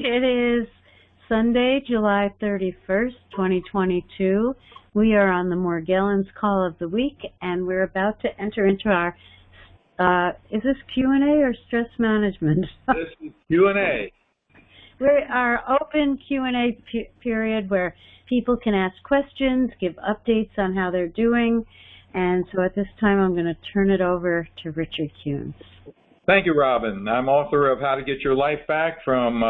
It is Sunday, July 31st, 2022. We are on the Morgellons Call of the Week, and we're about to enter into our, is this Q&A or stress management? This is Q&A. We're our open Q&A period where people can ask questions, give updates on how they're doing, and so at this time I'm going to turn it over to Richard Kuhns. Thank you, Robin. I'm author of How to Get Your Life Back from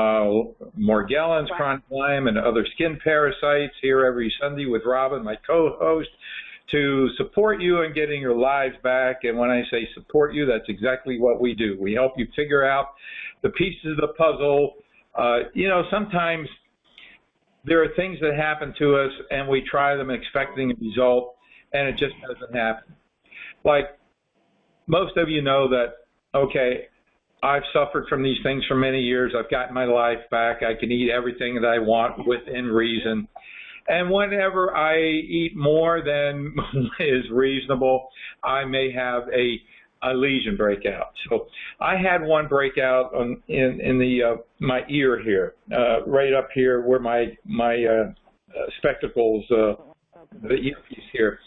Morgellons, chronic Lyme, and other skin parasites, here every Sunday with Robin, my co-host, to support you in getting your lives back. And when I say support you, that's exactly what we do. We help you figure out the pieces of the puzzle. You know, sometimes there are things that happen to us and we try them expecting a result and it just doesn't happen. Like most of you know that, okay, I've suffered from these things for many years. I've gotten my life back. I can eat everything that I want within reason. And whenever I eat more than is reasonable, I may have a lesion breakout. So I had one breakout in my ear here, right up here where my spectacles, the earpiece here.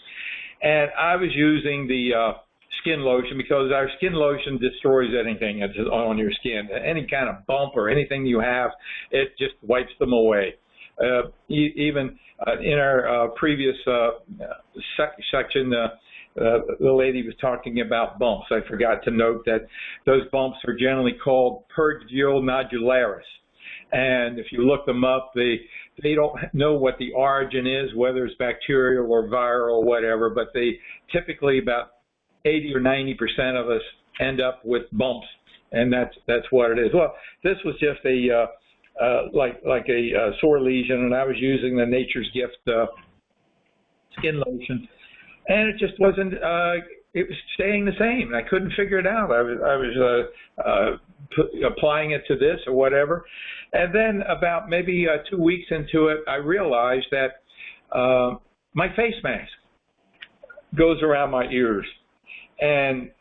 And I was using the skin lotion because our skin lotion destroys anything that's on your skin. Any kind of bump or anything you have, it just wipes them away. Even in our previous section, the lady was talking about bumps. I forgot to note that those bumps are generally called purgio nodularis. And if you look them up, they don't know what the origin is, whether it's bacterial or viral or whatever, but they typically about 80 or 90% of us end up with bumps, and that's what it is. Well, this was just a like a sore lesion, and I was using the Nature's Gift skin lotion, and it just wasn't. It was staying the same. I couldn't figure it out. I was applying it to this or whatever, and then about maybe 2 weeks into it, I realized that my face mask goes around my ears, and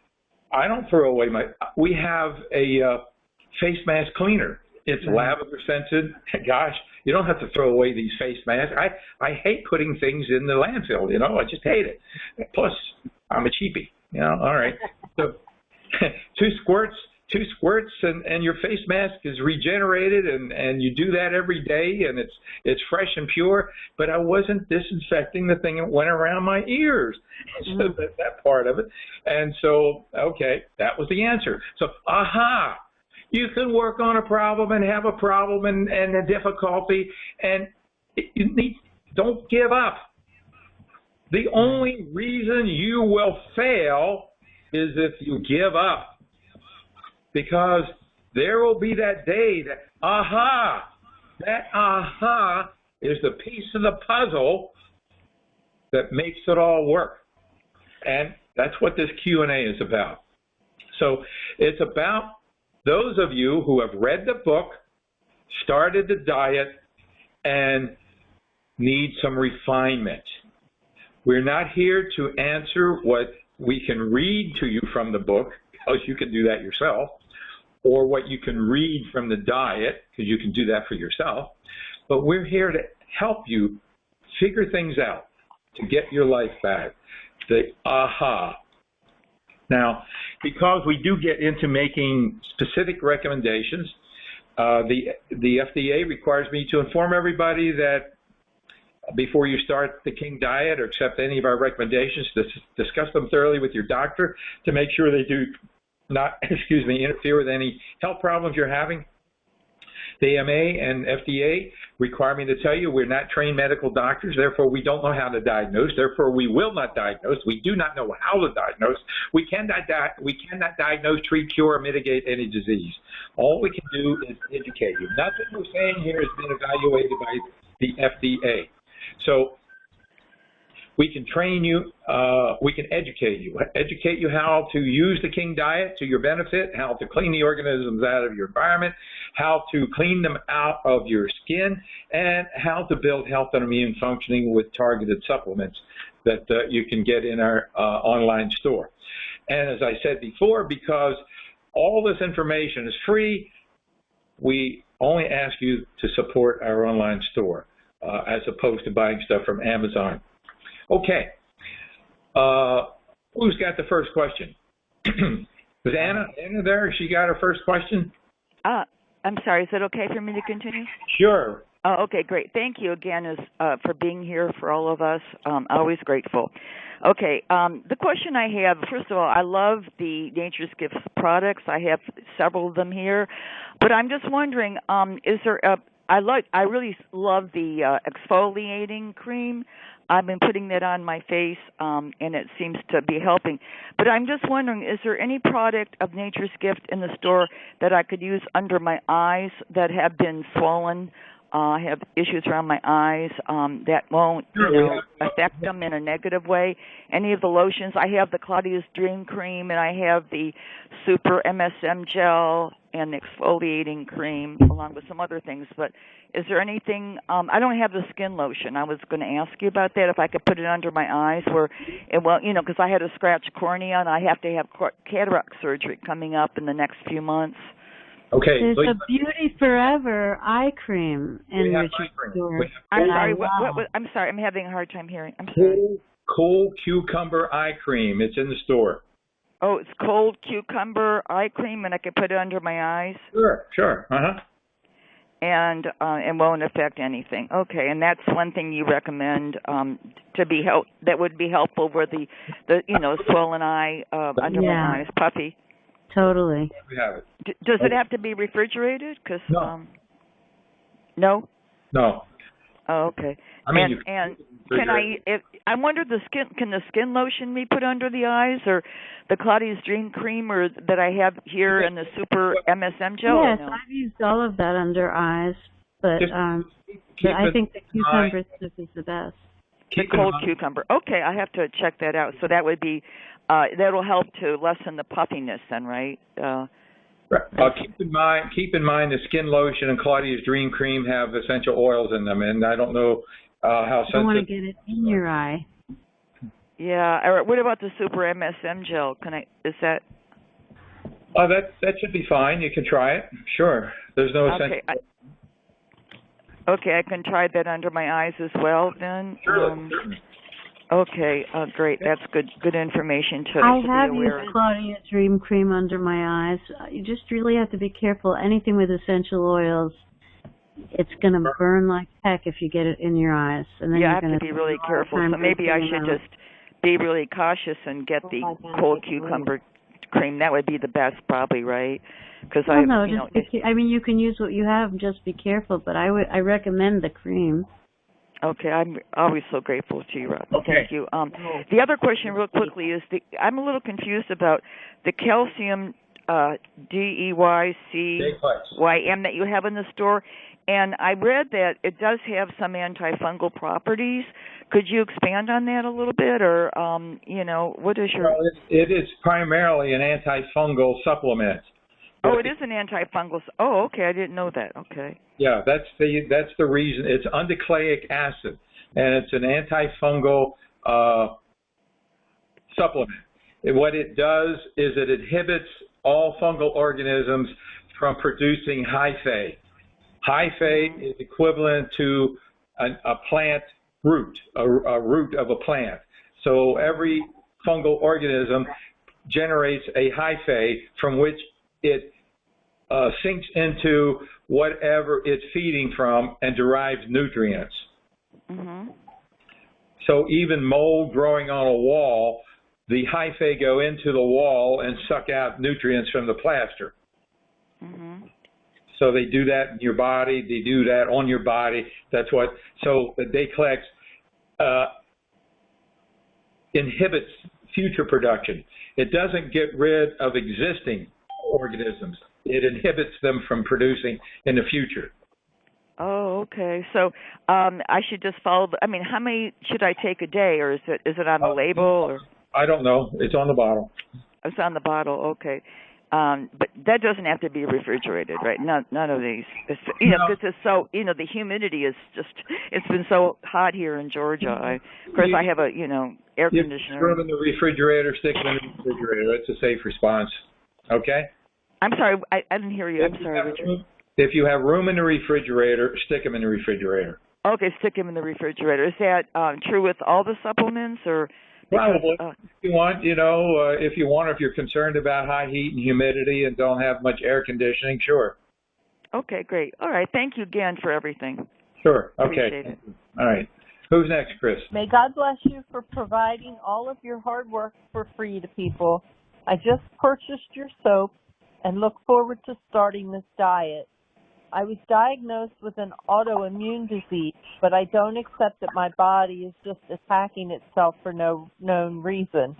I don't throw away we have a face mask cleaner. It's lavender scented. Gosh, you don't have to throw away these face masks. I hate putting things in the landfill, you know. I just hate it. Plus, I'm a cheapie, you know. All right. So two squirts and your face mask is regenerated, and you do that every day, and it's fresh and pure. But I wasn't disinfecting the thing that went around my ears. So that part of it. And so, okay, that was the answer. So, aha. You can work on a problem and have a problem and a difficulty, and don't give up. The only reason you will fail is if you give up, because there will be that day that aha is the piece of the puzzle that makes it all work. And that's what this Q&A is about. So it's about those of you who have read the book, started the diet, and need some refinement. We're not here to answer what we can read to you from the book, because you can do that yourself, or what you can read from the diet, because you can do that for yourself. But we're here to help you figure things out, to get your life back, the aha. Now, because we do get into making specific recommendations, the FDA requires me to inform everybody that before you start the King Diet or accept any of our recommendations, discuss them thoroughly with your doctor to make sure they do not, interfere with any health problems you're having. The AMA and FDA require me to tell you we're not trained medical doctors, therefore we don't know how to diagnose, therefore we will not diagnose. We do not know how to diagnose. We cannot diagnose, treat, cure, or mitigate any disease. All we can do is educate you. Nothing we're saying here has been evaluated by the FDA. So we can train you, we can educate you how to use the King Diet to your benefit, how to clean the organisms out of your environment, how to clean them out of your skin, and how to build health and immune functioning with targeted supplements that you can get in our online store. And as I said before, because all this information is free, we only ask you to support our online store as opposed to buying stuff from Amazon. Okay. Who's got the first question? Was Anna there? She got her first question? I'm sorry. Is it okay for me to continue? Sure. Oh, okay, great. Thank you again for being here for all of us. Always grateful. Okay, the question I have, first of all, I love the Nature's Gifts products. I have several of them here, but I'm just wondering, is there I really love the exfoliating cream. I've been putting that on my face, and it seems to be helping. But I'm just wondering, is there any product of Nature's Gift in the store that I could use under my eyes that have been swollen? I have issues around my eyes that won't affect them in a negative way. Any of the lotions, I have the Claudia's Dream Cream, and I have the Super MSM Gel and the exfoliating cream, along with some other things. But is there anything, I don't have the skin lotion. I was going to ask you about that, if I could put it under my eyes where it won't, because I had a scratched cornea, and I have to have cataract surgery coming up in the next few months. Okay. There's a Beauty Forever eye cream in Richard's store. I'm sorry. I'm sorry. I'm having a hard time hearing. I'm sorry. Cold cucumber eye cream. It's in the store. Oh, it's cold cucumber eye cream, and I can put it under my eyes. Sure. And it won't affect anything. Okay, and that's one thing you recommend that would be helpful for the swollen eye under my eyes, puffy. Totally. We have it. Does it have to be refrigerated? Cause, no. No. Oh, okay. I mean, and can I wonder can the skin lotion be put under the eyes, or the Claudia's Dream Cream, or that I have here, and the Super MSM Gel? Yes, I've used all of that under eyes, but I think the cucumber stuff is the best. The cold cucumber. Okay, I have to check that out. So that would be that'll help to lessen the puffiness, then, right? Keep in mind the skin lotion and Claudia's Dream Cream have essential oils in them, and I don't know how sensitive. You don't want to get it in your eye. Yeah. Or what about the Super MSM Gel? Is that? That should be fine. You can try it. Sure. There's no essential. Okay, I can try that under my eyes as well, then. Sure. Okay, great. That's good information to I be have aware used Claudia's Dream Cream under my eyes. You just really have to be careful. Anything with essential oils, it's going to burn like heck if you get it in your eyes. And then I have to be really careful. So maybe I should just be really cautious and get the cold cucumber cream. That would be the best, probably, right? Because you can use what you have. Just be careful. But I recommend the cream. Okay, I'm always so grateful to you, Rob. Okay. Thank you. The other question, real quickly, is I'm a little confused about the calcium Deyclem that you have in the store, and I read that it does have some antifungal properties. Could you expand on that a little bit, or what is your? Well, it is primarily an antifungal supplement. Oh, it is an antifungal. Oh, okay. I didn't know that. Okay. Yeah, that's the reason. It's undeclaic acid, and it's an antifungal supplement. What it does is it inhibits all fungal organisms from producing hyphae. Hyphae is equivalent to a plant root, a root of a plant. So every fungal organism generates a hyphae from which it sinks into whatever it's feeding from and derives nutrients. Mm-hmm. So even mold growing on a wall, the hyphae go into the wall and suck out nutrients from the plaster. Mm-hmm. So they do that in your body. They do that on your body. So the Deyclex inhibits future production. It doesn't get rid of existing organisms. It inhibits them from producing in the future. Oh, okay. So I should just follow. How many should I take a day, or is it on the label? Or? I don't know. It's on the bottle. It's on the bottle. Okay. But that doesn't have to be refrigerated, right? None of these. Because it's so, the humidity is it's been so hot here in Georgia. Of course, I have a, air conditioner. Throw them in the refrigerator, stick them in the refrigerator. That's a safe response. Okay? I'm sorry, I didn't hear you. I'm sorry, Richard. If you have room in the refrigerator, stick them in the refrigerator. Okay, stick them in the refrigerator. Is that true with all the supplements, or? Probably. If you want, or if you're concerned about high heat and humidity and don't have much air conditioning, sure. Okay, great. All right. Thank you again for everything. Sure. Okay. Appreciate it. All right. Who's next, Chris? May God bless you for providing all of your hard work for free to people. I just purchased your soap and look forward to starting this diet. I was diagnosed with an autoimmune disease, but I don't accept that my body is just attacking itself for no known reason.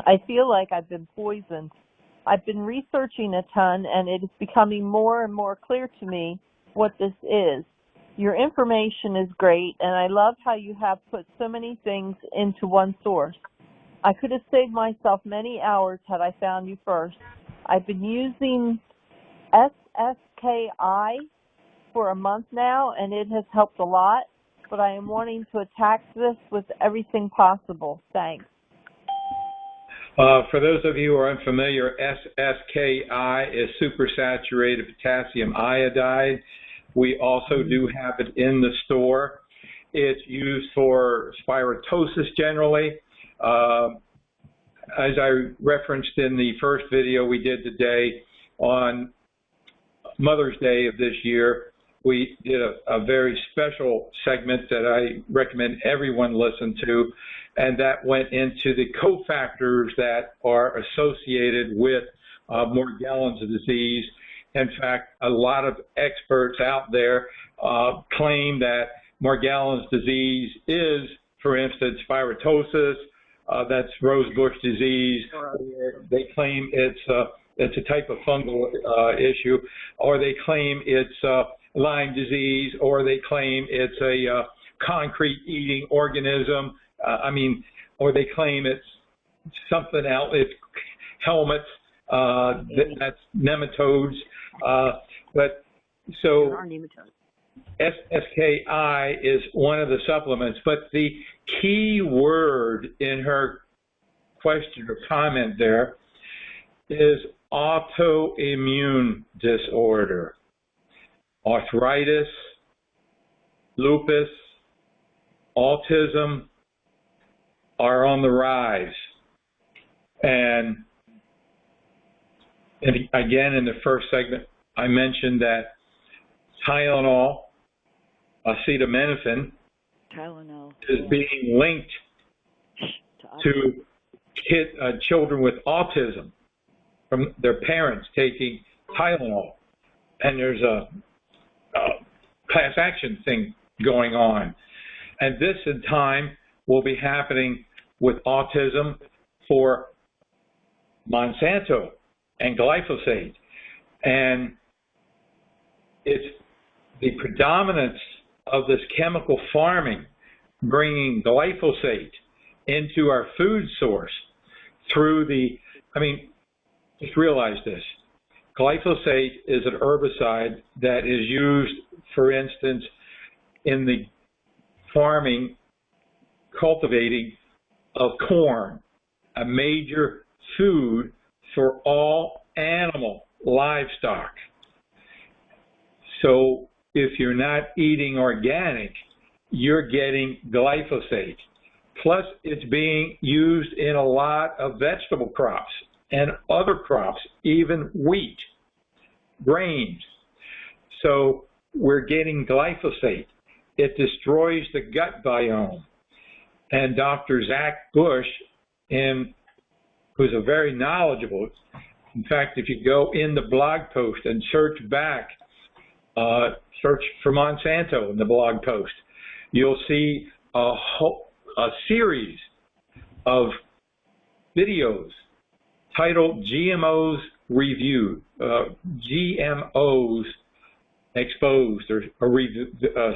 I feel like I've been poisoned. I've been researching a ton, and it is becoming more and more clear to me what this is. Your information is great, and I love how you have put so many things into one source. I could have saved myself many hours had I found you first. I've been using SSKI for a month now, and it has helped a lot, but I am wanting to attack this with everything possible. Thanks. For those of you who are unfamiliar, SSKI is supersaturated potassium iodide. We also do have it in the store. It's used for spiritosis generally. As I referenced in the first video we did today, on Mother's Day of this year, we did a very special segment that I recommend everyone listen to, and that went into the cofactors that are associated with Morgellons disease. In fact, a lot of experts out there claim that Morgellons disease is, for instance, spiritosis, that's rosebush disease. They claim it's a type of fungal issue, or they claim it's Lyme disease, or they claim it's a concrete-eating organism. Or they claim it's something else. It's helmets. That's nematodes. So SSKI is one of the supplements, but the key word in her question or comment there is autoimmune disorder. Arthritis, lupus, autism are on the rise. And again, in the first segment, I mentioned that Tylenol, acetaminophen, is being linked to children with autism from their parents taking Tylenol. And there's a class action thing going on. And this in time will be happening with autism for Monsanto and glyphosate. And it's the predominance of this chemical farming bringing glyphosate into our food source through just realize this. Glyphosate is an herbicide that is used, for instance, in the farming, cultivating of corn, a major food for all animal livestock. So if you're not eating organic, you're getting glyphosate. Plus, it's being used in a lot of vegetable crops and other crops, even wheat, grains. So we're getting glyphosate. It destroys the gut biome. And Dr. Zach Bush, who's a very knowledgeable, in fact, if you go in the blog post and search for Monsanto in the blog post, you'll see a series of videos titled GMOs Reviewed, GMOs Exposed, or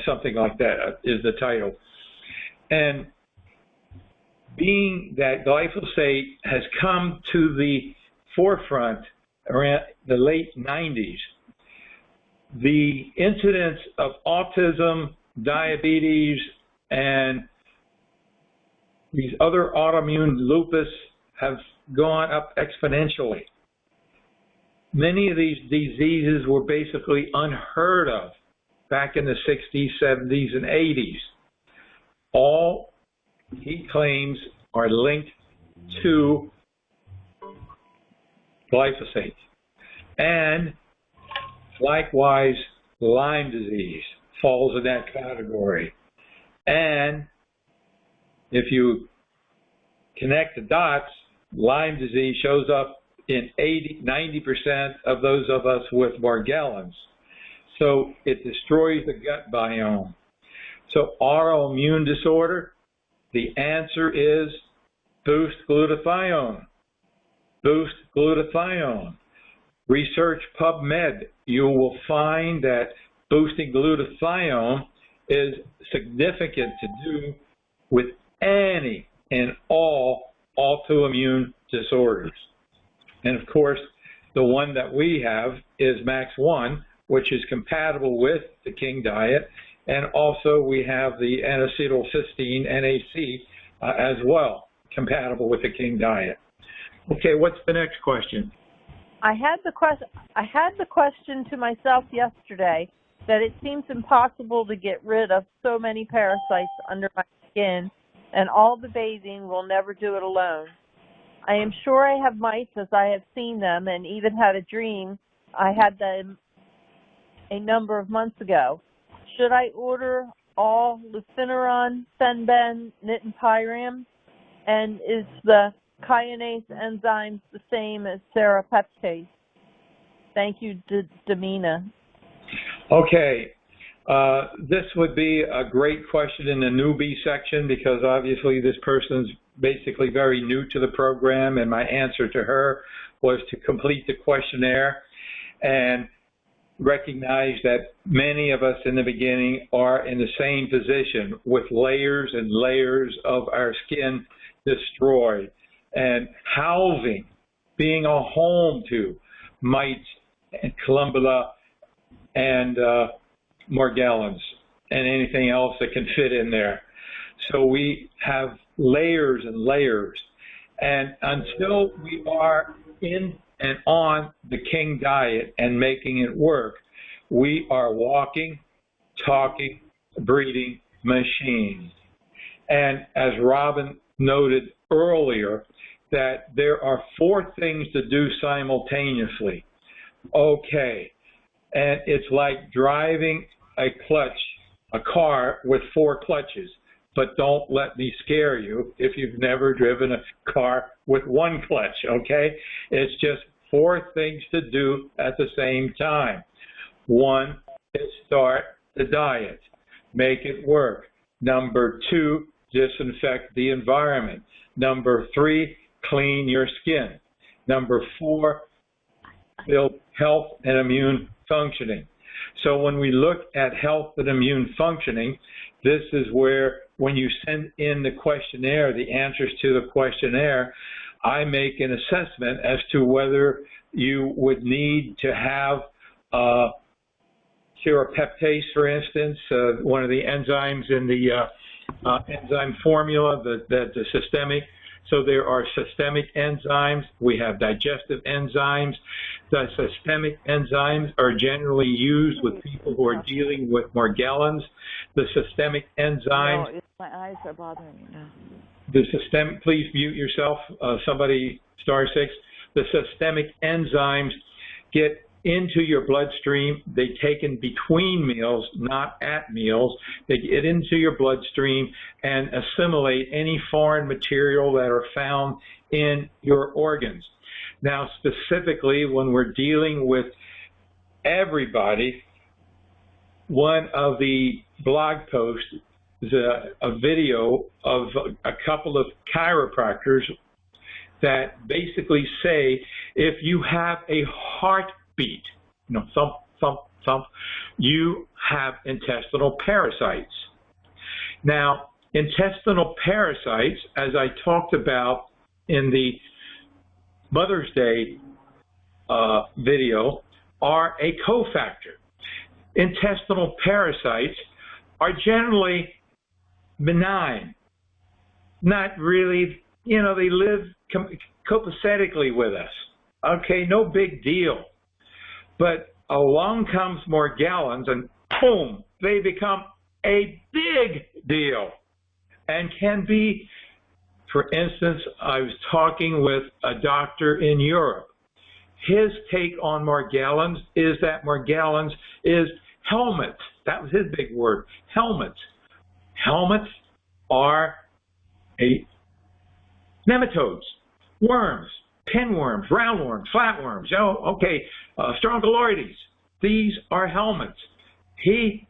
something like that is the title. And being that glyphosate has come to the forefront around the late 90s, the incidence of autism, diabetes, and these other autoimmune lupus have gone up exponentially. many of these diseases were basically unheard of back in the 60s, 70s, and 80s. All he claims are linked to glyphosate. And likewise, Lyme disease falls in that category. And if you connect the dots, Lyme disease shows up in 90% of those of us with Morgellons. So it destroys the gut biome. So autoimmune disorder, the answer is boost glutathione. Boost glutathione. Research PubMed, you will find that boosting glutathione is significant to do with any and all autoimmune disorders. And of course, the one that we have is Max 1, which is compatible with the King diet, and also we have the N-acetylcysteine, NAC, as well, compatible with the King diet. Okay, what's the next question? I had the question to myself yesterday that it seems impossible to get rid of so many parasites under my skin, and all the bathing will never do it alone. I am sure I have mites, as I have seen them, and even had a dream I had them a number of months ago. Should I order all Lufenuron, Fen Ben, Nitenpyram, and is the kyanase enzymes the same as serrapeptase? Thank you, Damina. Okay, this would be a great question in the newbie section, because obviously this person's basically very new to the program, and my answer to her was to complete the questionnaire and recognize that many of us in the beginning are in the same position, with layers and layers of our skin destroyed and housing, being a home to mites and columbella and Morgellons and anything else that can fit in there. So we have layers and layers, and until we are in and on the King diet and making it work, we are walking, talking, breathing machines. And as Robin noted earlier, that there are 4 things to do simultaneously. Okay, and it's like driving a car with 4 clutches. But don't let me scare you if you've never driven a car with 1 clutch, okay? It's just 4 things to do at the same time. 1 is start the diet, make it work. Number 2, disinfect the environment. Number 3, clean your skin. Number 4, build health and immune functioning. So when we look at health and immune functioning, this is where, when you send in the questionnaire, the answers to the questionnaire, I make an assessment as to whether you would need to have serrapeptase, for instance, one of the enzymes in the enzyme formula, the systemic. So there are systemic enzymes. We have digestive enzymes. The systemic enzymes are generally used with people who are dealing with Morgellons. The systemic enzymes. No, my eyes are bothering me now. The systemic. Please mute yourself. Somebody *6. The systemic enzymes get into your bloodstream. They take in between meals, not at meals. They get into your bloodstream and assimilate any foreign material that are found in your organs. Now, specifically, when we're dealing with everybody, one of the blog posts is a video of a couple of chiropractors that basically say, if you have a heartbeat, thump, thump, thump, you have intestinal parasites. Now, intestinal parasites, as I talked about in the Mother's Day video, are a cofactor. Intestinal parasites are generally benign, not really, they live copacetically with us. Okay, no big deal. But along comes Morgellons, and boom, they become a big deal and can be, for instance, I was talking with a doctor in Europe. His take on Morgellons is that Morgellons is helmets. That was his big word, helmets. Helmets are nematodes, worms, pinworms, roundworms, flatworms, strongyloides. These are helmets. He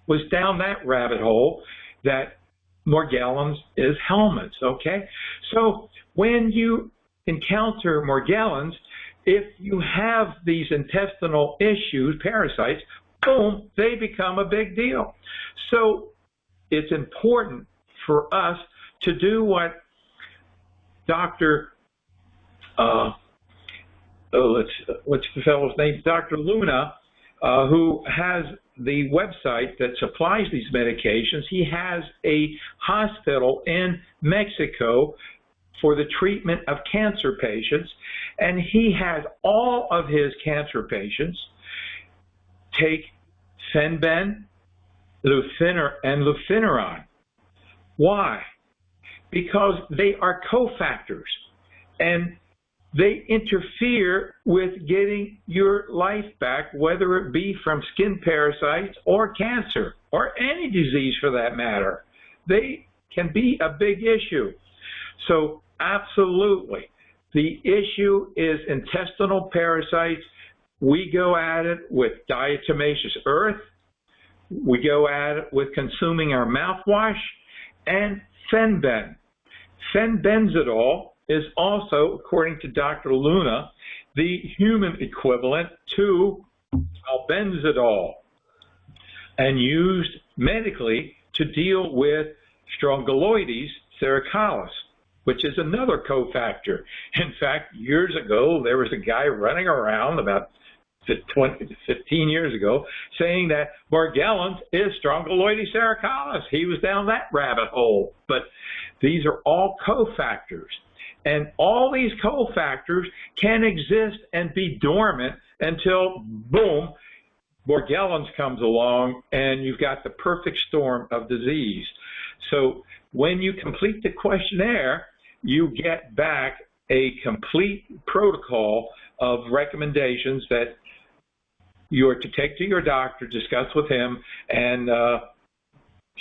was down that rabbit hole that Morgellons is helmets, okay? So when you encounter Morgellons, if you have these intestinal issues, parasites, boom, they become a big deal. So it's important for us to do what Dr. What's the fellow's name? Dr. Luna, who has the website that supplies these medications. He has a hospital in Mexico for the treatment of cancer patients, and he has all of his cancer patients take Fen Ben, and Lufenuron. Why? Because they are cofactors, and they interfere with getting your life back, whether it be from skin parasites or cancer, or any disease for that matter. They can be a big issue. So absolutely, the issue is intestinal parasites. We go at it with diatomaceous earth. We go at it with consuming our mouthwash and Fen Ben. Fenbenzidol is also, according to Dr. Luna, the human equivalent to albendazole and used medically to deal with Strongyloides cervicalis, which is another cofactor. In fact, years ago, there was a guy running around about 15 years ago saying that Morgellons is Strongyloides cervicalis. He was down that rabbit hole. But these are all cofactors. And all these cofactors can exist and be dormant until, boom, Morgellons comes along and you've got the perfect storm of disease. So when you complete the questionnaire, you get back a complete protocol of recommendations that you are to take to your doctor, discuss with him, and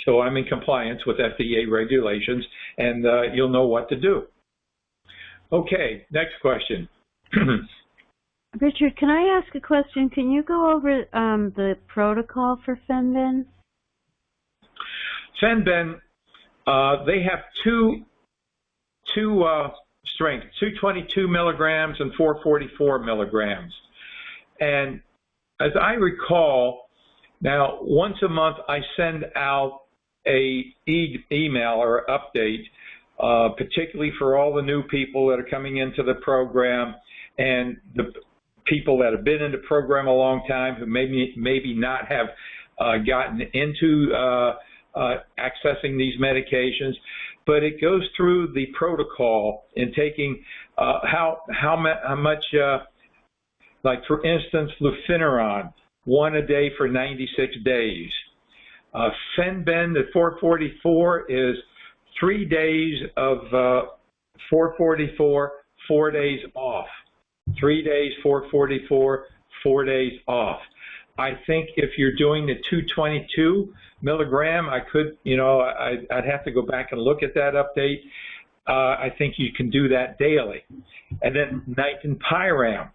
so I'm in compliance with FDA regulations, and you'll know what to do. Okay, next question. Richard, can I ask a question? Can you go over the protocol for Fen Ben? Fen Ben, they have two strengths, 222 milligrams and 444 milligrams. And as I recall, now once a month I send out a email or update, particularly for all the new people that are coming into the program and the people that have been in the program a long time who maybe not have gotten into accessing these medications. But it goes through the protocol in taking how much, like for instance, Lufenuron, 1 a day for 96 days. Fen Ben, the 444, is 3 days of 444, 4 days off. 3 days, 444, 4 days off. I think if you're doing the 222 milligram, I could, I'd have to go back and look at that update. I think you can do that daily. And then Nitenpyram.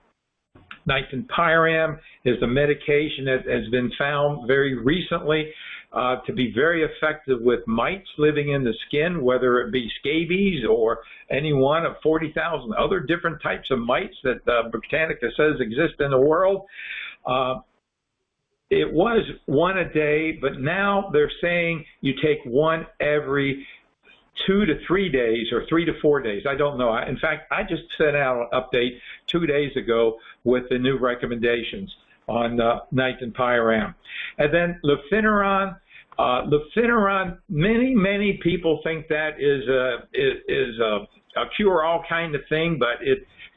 Nitenpyram is a medication that has been found very recently to be very effective with mites living in the skin, whether it be scabies or any one of 40,000 other different types of mites that Britannica says exist in the world. It was 1 a day, but now they're saying you take 1 every 2 to 3 days or 3 to 4 days. I don't know. In fact, I just sent out an update 2 days ago with the new recommendations on Nitenpyram. And then Lufenuron. Lufenuron, many people think that is a cure-all kind of thing, but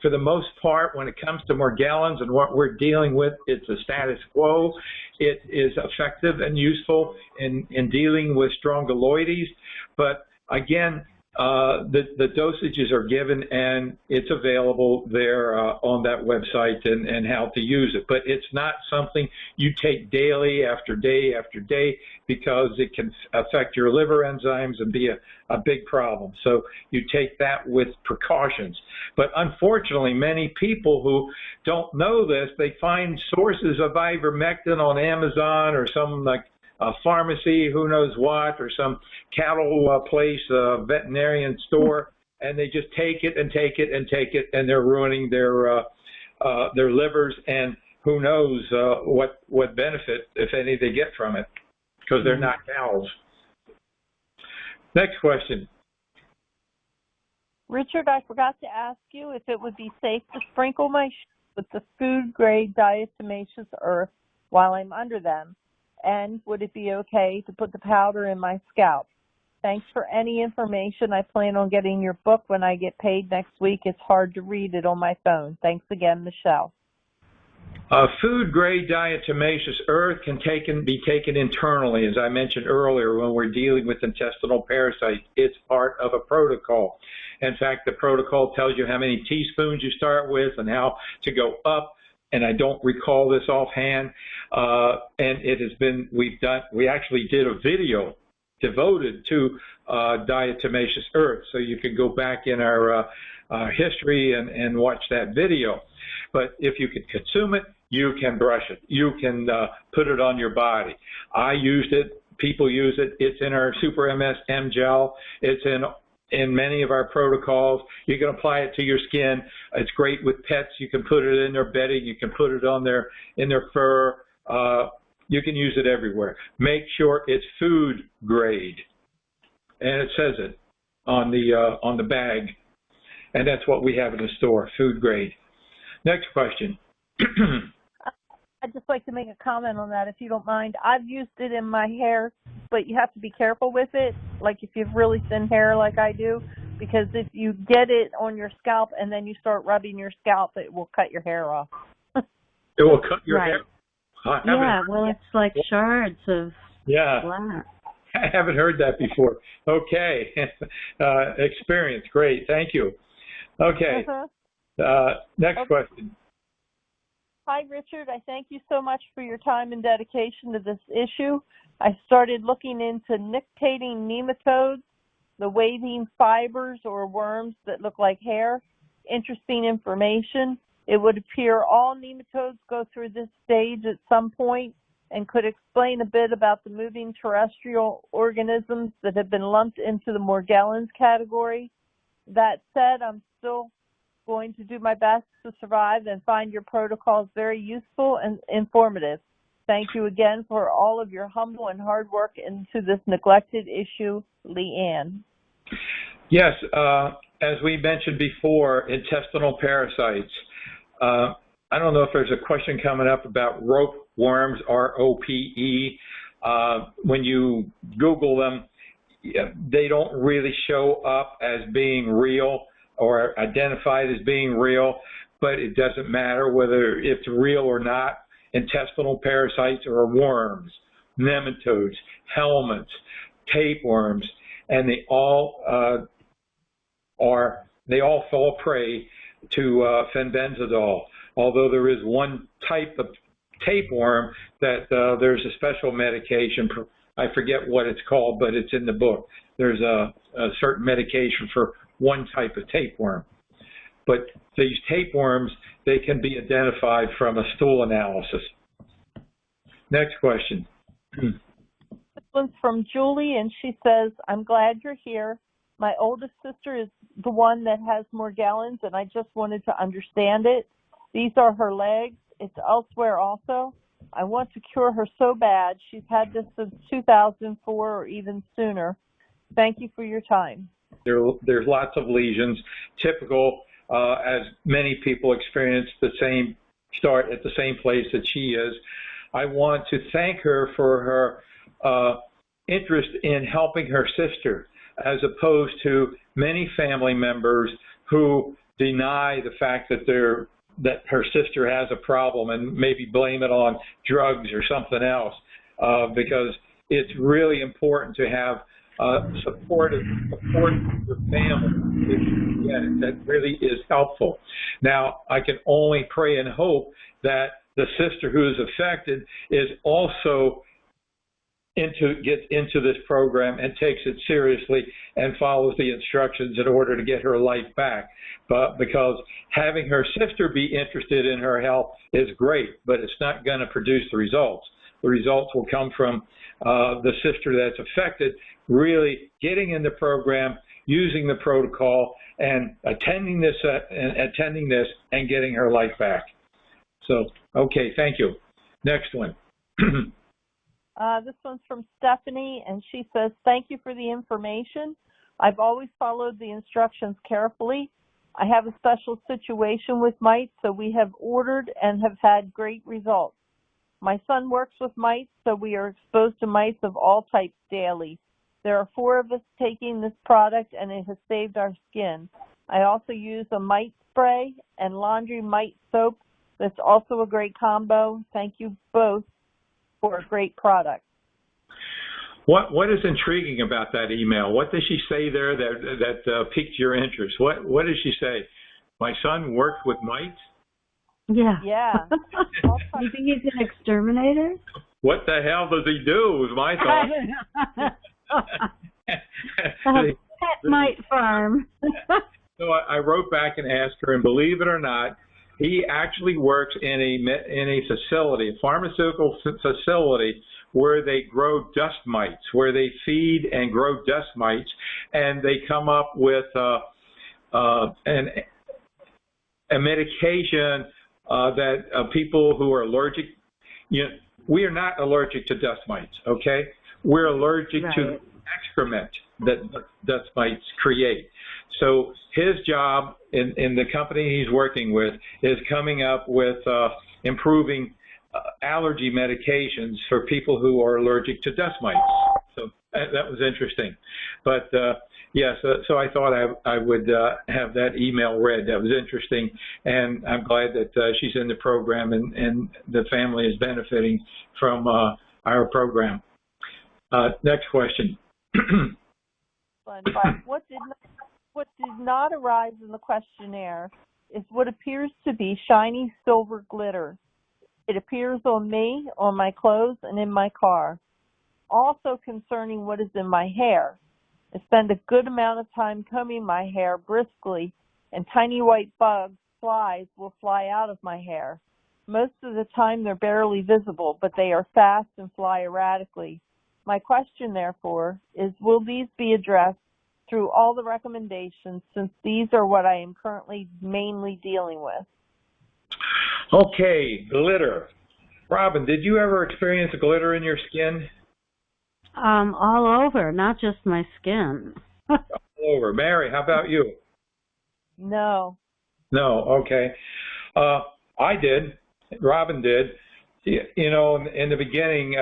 for the most part, when it comes to Morgellons and what we're dealing with, it's a status quo. It is effective and useful in dealing with strongyloides, but again, the dosages are given and it's available there on that website and how to use it. But it's not something you take daily after day after day because it can affect your liver enzymes and be a big problem. So you take that with precautions. But unfortunately, many people who don't know this, they find sources of ivermectin on Amazon or some like a pharmacy, who knows what, or some cattle place, veterinarian store, and they just take it and take it and take it, and they're ruining their livers, and who knows what benefit, if any, they get from it, because they're not cows. Next question. Richard, I forgot to ask you if it would be safe to sprinkle my shoes with the food-grade diatomaceous earth while I'm under them. And would it be okay to put the powder in my scalp? Thanks for any information. I plan on getting your book when I get paid next week. It's hard to read it on my phone. Thanks again, Michelle. Food-grade diatomaceous earth can be taken internally, as I mentioned earlier, when we're dealing with intestinal parasites. It's part of a protocol. In fact, the protocol tells you how many teaspoons you start with and how to go up. And I don't recall this offhand. And it has been, we actually did a video devoted to diatomaceous earth. So you can go back in our history and watch that video. But if you can consume it, you can brush it. You can put it on your body. I used it. People use it. It's in our Super MS gel. It's in many of our protocols. You can apply it to your skin. It's great with pets. You can put it in their bedding. You can put it on in their fur. You can use it everywhere. Make sure it's food grade, and it says it on the bag, and that's what we have in the store, food grade. Next question. I'd just like to make a comment on that, if you don't mind. I've used it in my hair, but you have to be careful with it, like if you have really thin hair like I do, because if you get it on your scalp and then you start rubbing your scalp, it will cut your hair off. It will cut your hair? Yeah, well, it's like shards of black. I haven't heard that before. Okay. Experience. Great. Thank you. Okay. Next question. Hi, Richard. I thank you so much for your time and dedication to this issue. I started looking into nictating nematodes, the waving fibers or worms that look like hair. Interesting information. It would appear all nematodes go through this stage at some point, and could explain a bit about the moving terrestrial organisms that have been lumped into the Morgellons category. That said, I'm still going to do my best to survive and find your protocols very useful and informative. Thank you again for all of your humble and hard work into this neglected issue, Leanne. Yes, as we mentioned before, intestinal parasites. I don't know if there's a question coming up about rope worms, ROPE. When you Google them, they don't really show up as being real or identified as being real, but it doesn't matter whether it's real or not. Intestinal parasites are worms, nematodes, helminths, tapeworms, and they all fall prey to fenbendazole. Although there is one type of tapeworm that there's a special medication for, I forget what it's called, but it's in the book. There's a certain medication for one type of tapeworm. But these tapeworms, they can be identified from a stool analysis. Next question. This one's from Julie, and she says, I'm glad you're here. My oldest sister is the one that has Morgellons, and I just wanted to understand it. These are her legs. It's elsewhere also. I want to cure her so bad. She's had this since 2004 or even sooner. Thank you for your time. There's lots of lesions, typical, as many people experience the same, start at the same place that she is. I want to thank her for her interest in helping her sister, as opposed to many family members who deny the fact that her sister has a problem and maybe blame it on drugs or something else, because it's really important to have support from your family. That really is helpful. Now, I can only pray and hope that the sister who is affected is also gets into this program and takes it seriously and follows the instructions in order to get her life back. But because having her sister be interested in her health is great, but it's not going to produce the results. The results will come from the sister that's affected really getting in the program, using the protocol, and attending this and getting her life back. So, okay, thank you. Next one. This one's from Stephanie, and she says, thank you for the information. I've always followed the instructions carefully. I have a special situation with mites, so we have ordered and have had great results. My son works with mites, so we are exposed to mites of all types daily. There are 4 of us taking this product, and it has saved our skin. I also use a mite spray and laundry mite soap. That's also a great combo. Thank you both for a great product. What is intriguing about that email? What does she say there that piqued your interest? What does she say? My son worked with mites? Yeah. Yeah. You think he's an exterminator? What the hell does he do was my thought. Pet mite farm. So I wrote back and asked her, and believe it or not, he actually works in a facility, a pharmaceutical facility, where they grow dust mites, where they feed and grow dust mites, and they come up with a medication that people who are allergic, we are not allergic to dust mites, okay? We're allergic to excrement that dust mites create. So his job in the company he's working with is coming up with improving allergy medications for people who are allergic to dust mites. So that was interesting. But so I thought I would have that email read. That was interesting, and I'm glad that she's in the program and the family is benefiting from our program. Next question. What did not arise in the questionnaire is what appears to be shiny silver glitter. It appears on me, on my clothes, and in my car. Also concerning what is in my hair. I spend a good amount of time combing my hair briskly, and tiny white bugs, flies, will fly out of my hair. Most of the time they're barely visible, but they are fast and fly erratically. My question, therefore, is will these be addressed through all the recommendations, since these are what I am currently mainly dealing with? Okay, glitter. Robin, did you ever experience glitter in your skin? All over, not just my skin. All over. Mary, how about you? No. No, okay. I did. Robin did. In the beginning,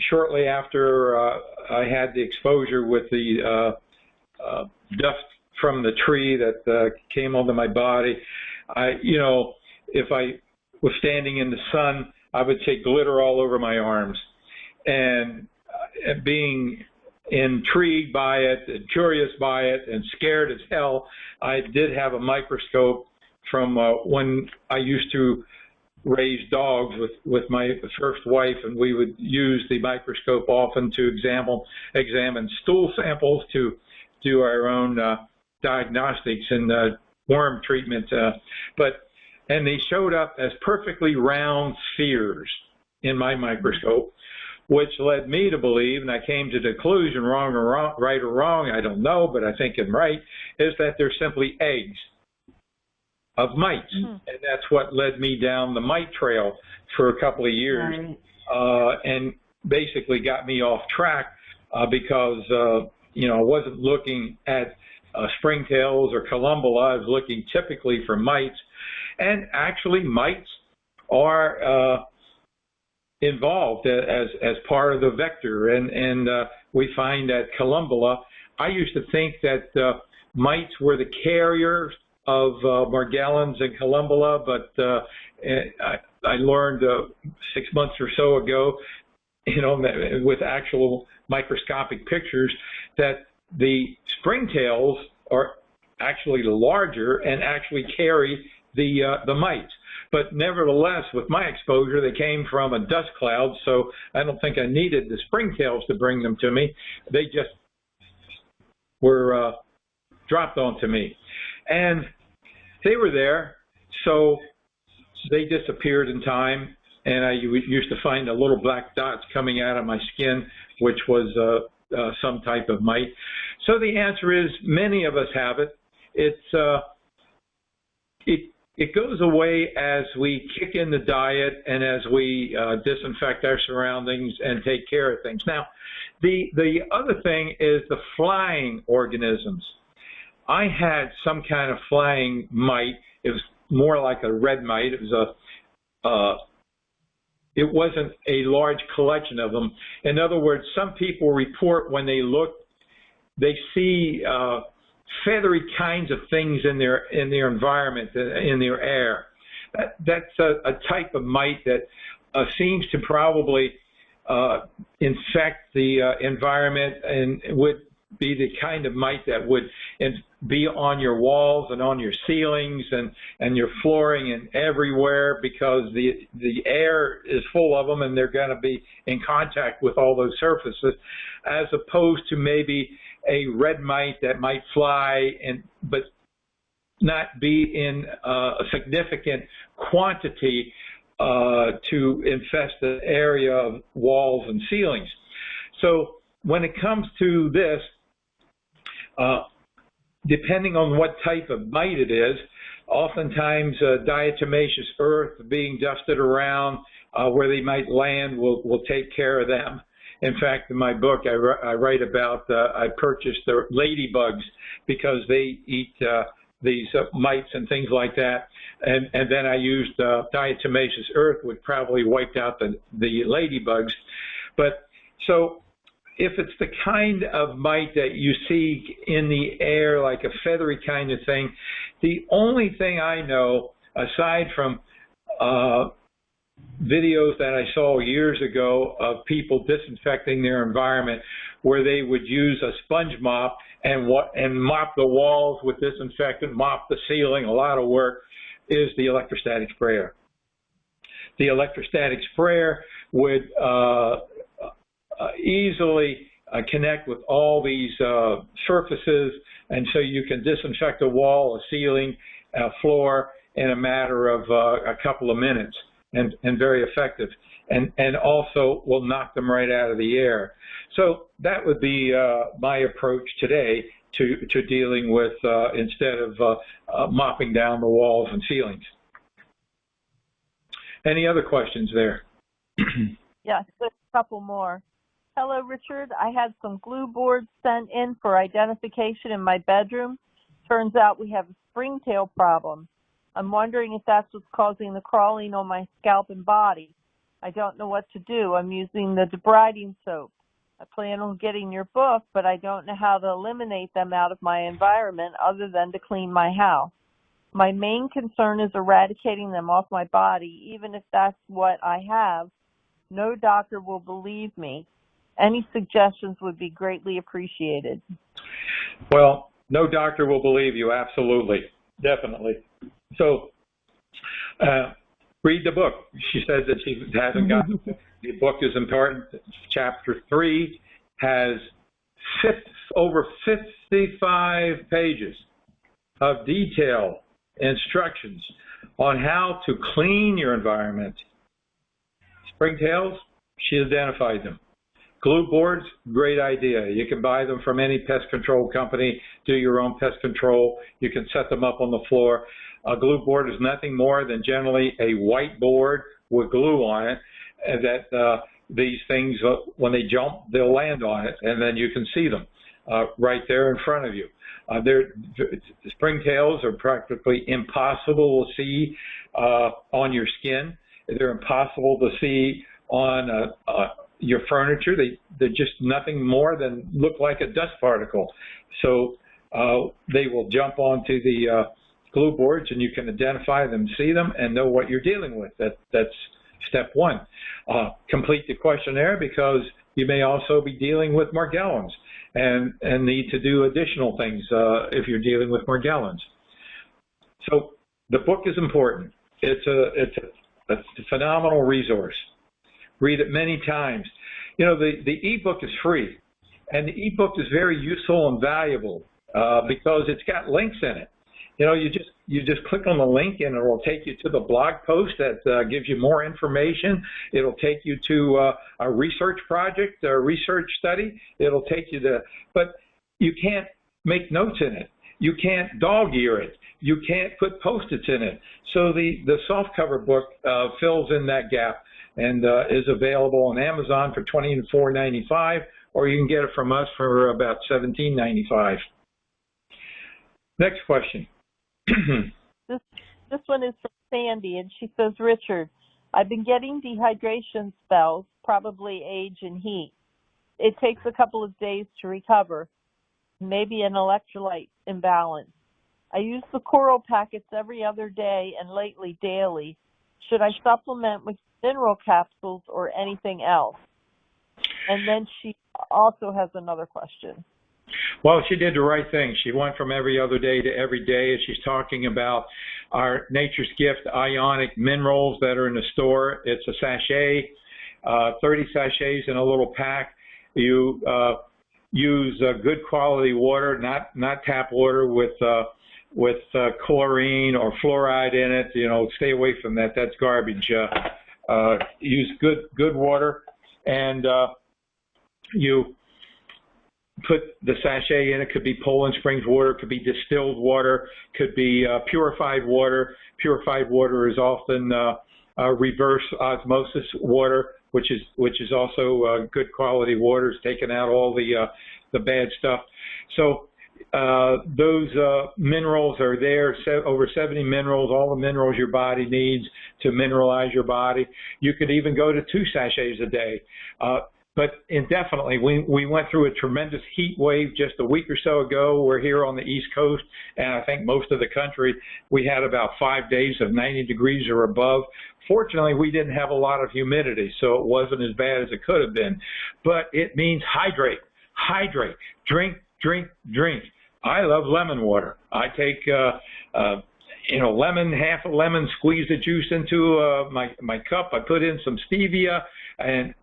shortly after I had the exposure with the dust from the tree that came onto my body, if I was standing in the sun, I would take glitter all over my arms. And being intrigued by it, and curious by it, and scared as hell, I did have a microscope from when I used to raise dogs with my first wife, and we would use the microscope often to examine stool samples to do our own diagnostics and worm treatment. And they showed up as perfectly round spheres in my microscope, which led me to believe, and I came to the conclusion, right or wrong, I don't know, but I think I'm right, is that they're simply eggs of mites. And that's what led me down the mite trail for a couple of years, and basically got me off track because, I wasn't looking at springtails or columbella. I was looking typically for mites. And actually, mites are involved as part of the vector. And we find that columbella, I used to think that mites were the carriers of Morgellons and Columbella, but I learned 6 months or so ago, with actual microscopic pictures, that the springtails are actually larger and actually carry the mites. But nevertheless, with my exposure, they came from a dust cloud, so I don't think I needed the springtails to bring them to me. They just were dropped onto me. And they were there, so they disappeared in time, and I used to find the little black dots coming out of my skin, which was some type of mite. So the answer is many of us have it. It goes away as we kick in the diet and as we disinfect our surroundings and take care of things. Now, the other thing is the flying organisms. I had some kind of flying mite. It was more like a red mite. It wasn't a large collection of them. In other words, some people report when they look, they see feathery kinds of things in their environment, in their air. That's a type of mite that seems to probably infect the environment, and would be the kind of mite that would be on your walls and on your ceilings and your flooring and everywhere, because the air is full of them and they're going to be in contact with all those surfaces, as opposed to maybe a red mite that might fly but not be in a significant quantity to infest the area of walls and ceilings. So when it comes to this, depending on what type of mite it is, oftentimes diatomaceous earth being dusted around where they might land will take care of them. In fact, in my book, I write about I purchased the ladybugs because they eat these mites and things like that, and then I used diatomaceous earth, which probably wiped out the ladybugs. But so if it's the kind of mite that you see in the air, like a feathery kind of thing, the only thing I know, aside from videos that I saw years ago of people disinfecting their environment, where they would use a sponge mop and mop the walls with disinfectant, mop the ceiling, a lot of work, is the electrostatic sprayer. The electrostatic sprayer would easily connect with all these surfaces, and so you can disinfect a wall, a ceiling, a floor in a matter of a couple of minutes, and very effective, and also will knock them right out of the air. So that would be my approach today to dealing with, instead of mopping down the walls and ceilings. Any other questions there? Yeah, just a couple more. Hello, Richard. I had some glue boards sent in for identification in my bedroom. Turns out we have a springtail problem. I'm wondering if that's what's causing the crawling on my scalp and body. I don't know what to do. I'm using the debriding soap. I plan on getting your book, but I don't know how to eliminate them out of my environment other than to clean my house. My main concern is eradicating them off my body, even if that's what I have. No doctor will believe me. Any suggestions would be greatly appreciated. Well, no doctor will believe you, absolutely, definitely. So, read the book. She says that she hasn't gotten it. The book is important. Chapter 3 has over 55 pages of detailed instructions on how to clean your environment. Springtails, she identified them. Glue boards, great idea. You can buy them from any pest control company, do your own pest control. You can set them up on the floor. A glue board is nothing more than generally a white board with glue on it, and that these things, when they jump, they'll land on it, and then you can see them right there in front of you. Springtails are practically impossible to see on your skin. They're impossible to see on your furniture. They're just nothing more than look like a dust particle. So they will jump onto the glue boards, and you can identify them, see them, and know what you're dealing with. That's step one. Complete the questionnaire, because you may also be dealing with Morgellons and need to do additional things if you're dealing with Morgellons. So the book is important. It's a phenomenal resource. Read it many times. You know, the e-book is free, and the e-book is very useful and valuable because it's got links in it. You know, you just click on the link, and it will take you to the blog post that gives you more information. It'll take you to a research project, a research study. It'll take you to, but you can't make notes in it. You can't dog-ear it. You can't put Post-its in it. So the softcover book fills in that gap and is available on Amazon for $24.95, or you can get it from us for about $17.95. Next question. This one is from Sandy, and she says, Richard, I've been getting dehydration spells, probably age and heat. It takes a couple of days to recover, maybe an electrolyte imbalance. I use the coral packets every other day and lately daily. Should I supplement with mineral capsules or anything else? And then she also has another question. Well, she did the right thing. She went from every other day to every day, and she's talking about our Nature's Gift ionic minerals that are in the store. It's a sachet, 30 sachets in a little pack. You use good quality water, not tap water with chlorine or fluoride in it. You know, stay away from that. That's garbage. Use good water, and you put the sachet in. It could be Poland Springs water, it could be distilled water, could be purified water. Purified water is often reverse osmosis water, which is also good quality water. It's taken out all the bad stuff. So those minerals are there, over 70 minerals, all the minerals your body needs to mineralize your body. You could even go to 2 sachets a day. But indefinitely, we went through a tremendous heat wave just a week or so ago. We're here on the East Coast, and I think most of the country, we had about 5 days of 90 degrees or above. Fortunately, we didn't have a lot of humidity, so it wasn't as bad as it could have been. But it means hydrate, hydrate, drink, drink, drink. I love lemon water. I take lemon, half a lemon, squeeze the juice into my cup. I put in some stevia, and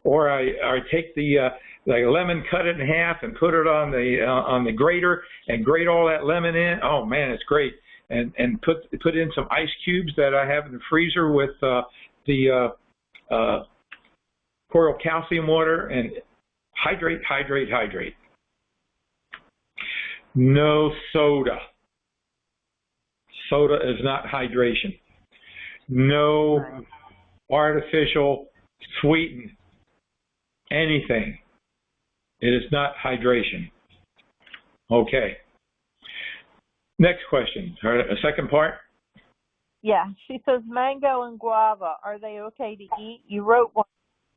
or I take the lemon, cut it in half, and put it on the grater and grate all that lemon in. Oh man, it's great. And put in some ice cubes that I have in the freezer with the coral calcium water, and hydrate, hydrate, hydrate. No soda. Soda is not hydration. No artificial sweeten anything. It is not hydration. Okay. Next question. A second part? Yeah, she says mango and guava, are they okay to eat? You wrote one.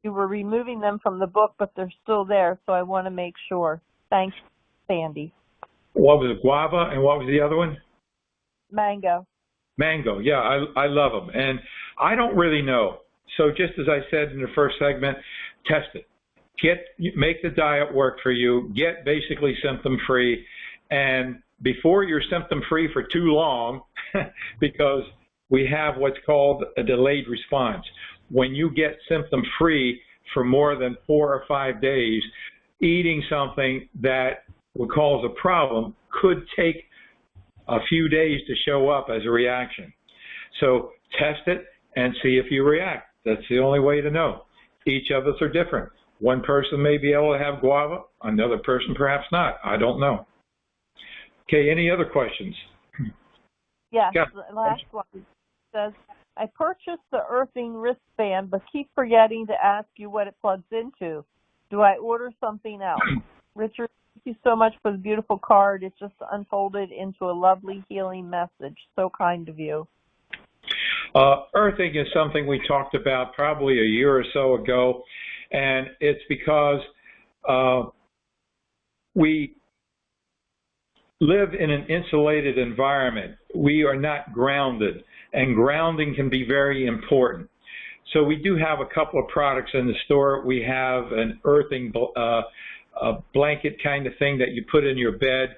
You were removing them from the book, but they're still there, so I want to make sure. Thanks, Sandy. What was it, guava, and what was the other one? Mango. Mango, yeah, I love them. And I don't really know. So just as I said in the first segment, test it. Make the diet work for you. Get basically symptom-free. And before you're symptom-free for too long, because we have what's called a delayed response. When you get symptom-free for more than 4 or 5 days, eating something that would cause a problem could take a few days to show up as a reaction. So test it and see if you react. That's the only way to know. Each of us are different. One person may be able to have guava, another person perhaps not. I don't know. Okay, any other questions? Yes, the last one says, I purchased the earthing wristband, but keep forgetting to ask you what it plugs into. Do I order something else? Richard, thank you so much for the beautiful card. It just unfolded into a lovely healing message. So kind of you. Earthing is something we talked about probably a year or so ago, and it's because we live in an insulated environment. We are not grounded, and grounding can be very important. So we do have a couple of products in the store. We have an earthing a blanket kind of thing that you put in your bed,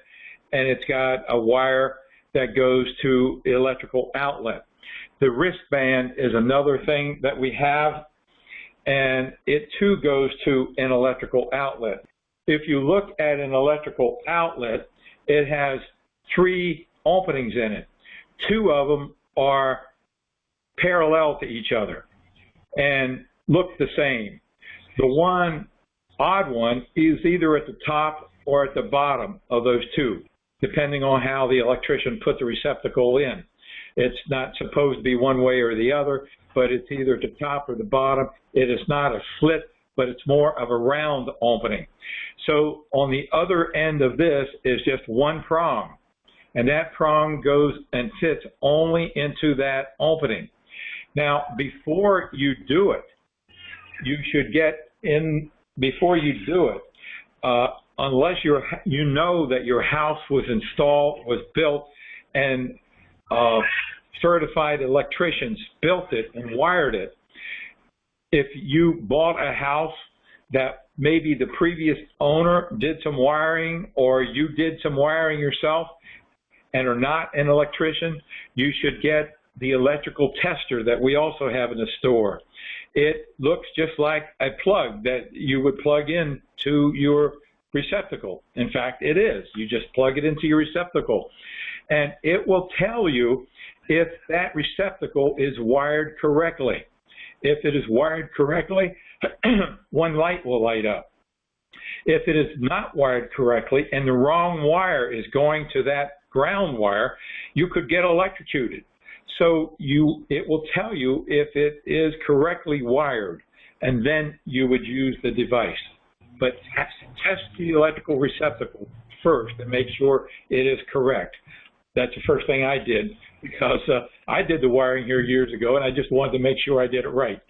and it's got a wire that goes to the electrical outlet. The wristband is another thing that we have, and it too goes to an electrical outlet. If you look at an electrical outlet, it has 3 openings in it. 2 of them are parallel to each other and look the same. The one odd one is either at the top or at the bottom of those 2, depending on how the electrician put the receptacle in. It's not supposed to be one way or the other, but it's either at the top or the bottom. It is not a slit, but it's more of a round opening. So on the other end of this is just 1 prong, and that prong goes and fits only into that opening. Now, before you do it, you should get in, before you do it, unless you know that your house was installed, was built, and certified electricians built it and wired it. If you bought a house that maybe the previous owner did some wiring, or you did some wiring yourself and are not an electrician, you should get the electrical tester that we also have in the store. It looks just like a plug that you would plug in to your receptacle. In fact, it is. You just plug it into your receptacle, and it will tell you if that receptacle is wired correctly. If it is wired correctly, 1 light will light up. If it is not wired correctly and the wrong wire is going to that ground wire, you could get electrocuted. So it will tell you if it is correctly wired, and then you would use the device. But test the electrical receptacle first and make sure it is correct. That's the first thing I did, because I did the wiring here years ago, and I just wanted to make sure I did it right.